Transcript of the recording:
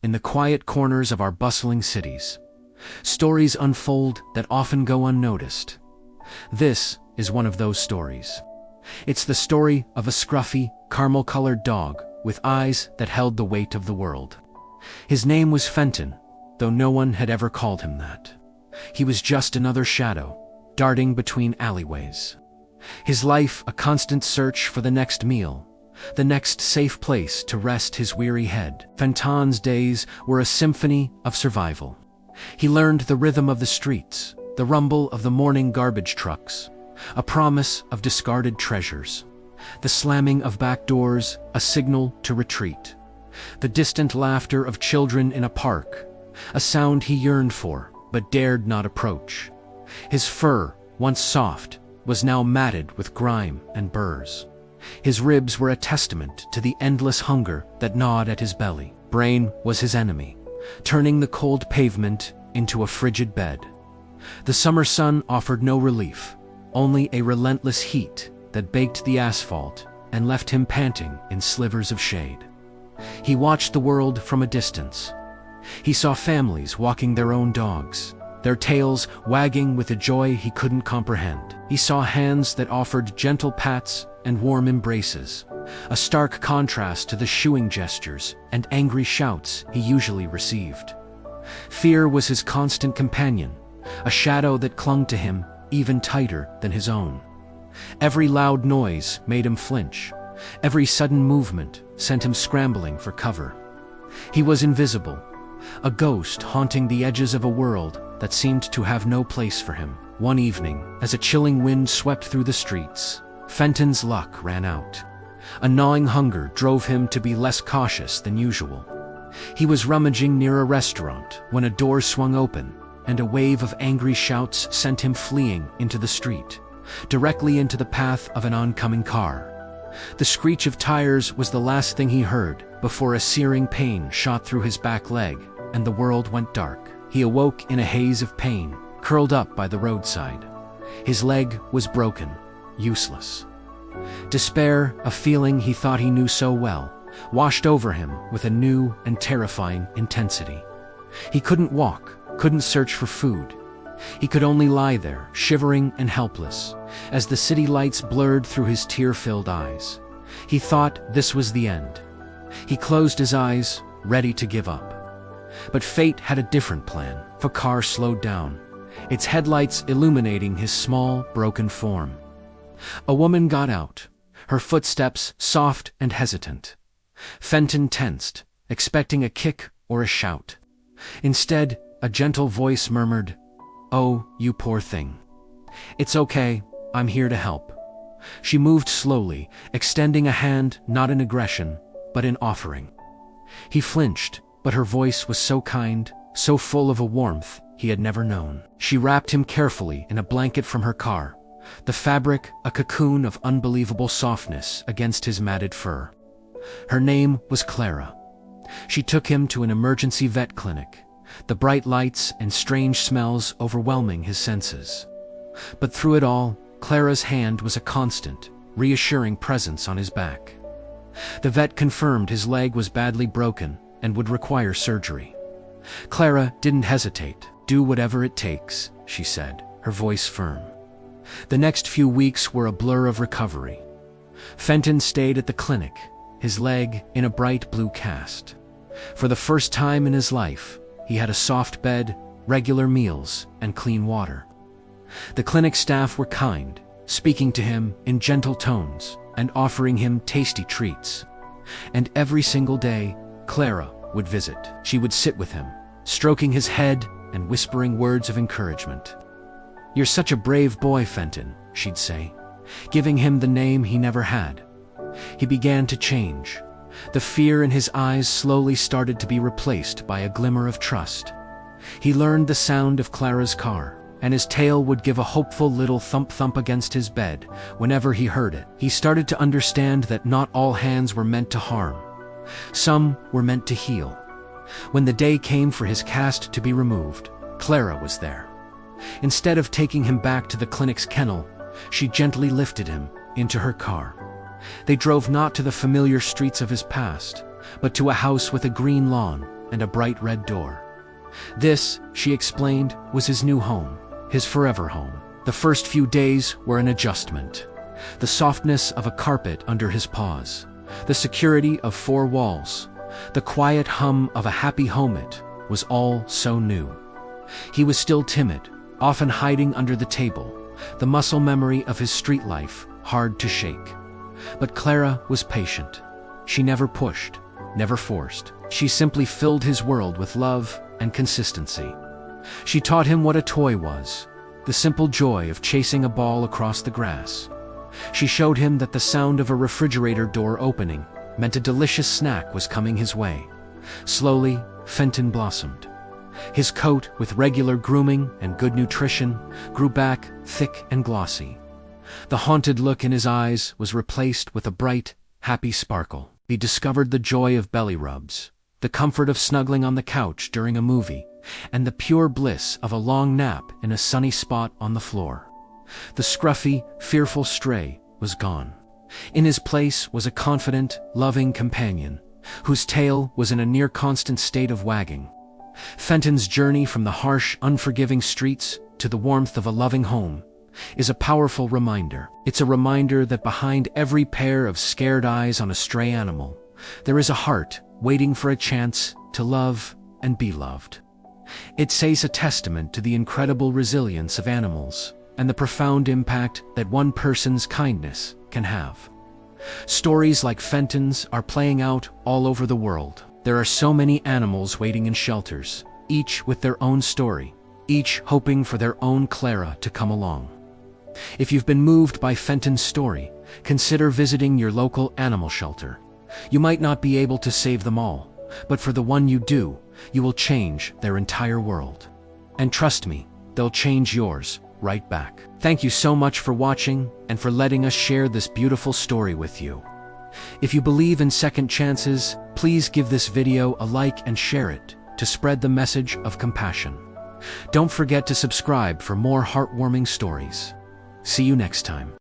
in the quiet corners of our bustling cities. Stories unfold that often go unnoticed. This is one of those stories. It's the story of a scruffy, caramel-colored dog with eyes that held the weight of the world. His name was Fenton, though no one had ever called him that. He was just another shadow, darting between alleyways. His life a constant search for the next meal, the next safe place to rest his weary head. Fenton's days were a symphony of survival. He learned the rhythm of the streets, the rumble of the morning garbage trucks, a promise of discarded treasures, the slamming of back doors, a signal to retreat, the distant laughter of children in a park, a sound he yearned for but dared not approach. His fur, once soft, was now matted with grime and burrs. His ribs were a testament to the endless hunger that gnawed at his belly. Brain was his enemy, turning the cold pavement into a frigid bed. The summer sun offered no relief, only a relentless heat that baked the asphalt and left him panting in slivers of shade. He watched the world from a distance. He saw families walking their own dogs, their tails wagging with a joy he couldn't comprehend. He saw hands that offered gentle pats and warm embraces, a stark contrast to the shooing gestures and angry shouts he usually received. Fear was his constant companion, a shadow that clung to him even tighter than his own. Every loud noise made him flinch. Every sudden movement sent him scrambling for cover. He was invisible, a ghost haunting the edges of a world that seemed to have no place for him. One evening, as a chilling wind swept through the streets, Fenton's luck ran out. A gnawing hunger drove him to be less cautious than usual. He was rummaging near a restaurant when a door swung open, and a wave of angry shouts sent him fleeing into the street, directly into the path of an oncoming car. The screech of tires was the last thing he heard before a searing pain shot through his back leg and the world went dark. He awoke in a haze of pain, curled up by the roadside. His leg was broken, useless. Despair, a feeling he thought he knew so well, washed over him with a new and terrifying intensity. He couldn't walk, couldn't search for food. He could only lie there, shivering and helpless, as the city lights blurred through his tear-filled eyes. He thought this was the end. He closed his eyes, ready to give up. But fate had a different plan. The car slowed down, its headlights illuminating his small, broken form. A woman got out, her footsteps soft and hesitant. Fenton tensed, expecting a kick or a shout. Instead, a gentle voice murmured, "Oh, you poor thing. It's okay, I'm here to help." She moved slowly, extending a hand not in aggression, but in offering. He flinched, but her voice was so kind, so full of a warmth he had never known. She wrapped him carefully in a blanket from her car, the fabric a cocoon of unbelievable softness against his matted fur. Her name was Clara. She took him to an emergency vet clinic, the bright lights and strange smells overwhelming his senses. But through it all, Clara's hand was a constant, reassuring presence on his back. The vet confirmed his leg was badly broken and would require surgery. Clara didn't hesitate. "Do whatever it takes," she said, her voice firm. The next few weeks were a blur of recovery. Fenton stayed at the clinic, his leg in a bright blue cast. For the first time in his life, he had a soft bed, regular meals, and clean water. The clinic staff were kind, speaking to him in gentle tones and offering him tasty treats. And every single day, Clara would visit. She would sit with him, stroking his head and whispering words of encouragement. "You're such a brave boy, Fenton," she'd say, giving him the name he never had. He began to change. The fear in his eyes slowly started to be replaced by a glimmer of trust. He learned the sound of Clara's car, and his tail would give a hopeful little thump-thump against his bed whenever he heard it. He started to understand that not all hands were meant to harm. Some were meant to heal. When the day came for his cast to be removed, Clara was there. Instead of taking him back to the clinic's kennel, she gently lifted him into her car. They drove not to the familiar streets of his past, but to a house with a green lawn, and a bright red door. This, she explained, was his new home, his forever home. The first few days were an adjustment. The softness of a carpet under his paws, the security of four walls, the quiet hum of a happy home, it was all so new. He was still timid, often hiding under the table, the muscle memory of his street life hard to shake. But Clara was patient. She never pushed, never forced. She simply filled his world with love and consistency. She taught him what a toy was, the simple joy of chasing a ball across the grass. She showed him that the sound of a refrigerator door opening meant a delicious snack was coming his way. Slowly, Fenton blossomed. His coat, with regular grooming and good nutrition, grew back thick and glossy. The haunted look in his eyes was replaced with a bright, happy sparkle. He discovered the joy of belly rubs, the comfort of snuggling on the couch during a movie, and the pure bliss of a long nap in a sunny spot on the floor. The scruffy, fearful stray was gone. In his place was a confident, loving companion, whose tail was in a near-constant state of wagging. Fenton's journey from the harsh, unforgiving streets to the warmth of a loving home is a powerful reminder. It's a reminder that behind every pair of scared eyes on a stray animal, there is a heart waiting for a chance to love and be loved. It says a testament to the incredible resilience of animals and the profound impact that one person's kindness can have. Stories like Fenton's are playing out all over the world. There are so many animals waiting in shelters, each with their own story, each hoping for their own Clara to come along. If you've been moved by Fenton's story, consider visiting your local animal shelter. You might not be able to save them all, but for the one you do, you will change their entire world. And trust me, they'll change yours right back. Thank you so much for watching and for letting us share this beautiful story with you. If you believe in second chances, please give this video a like and share it to spread the message of compassion. Don't forget to subscribe for more heartwarming stories. See you next time.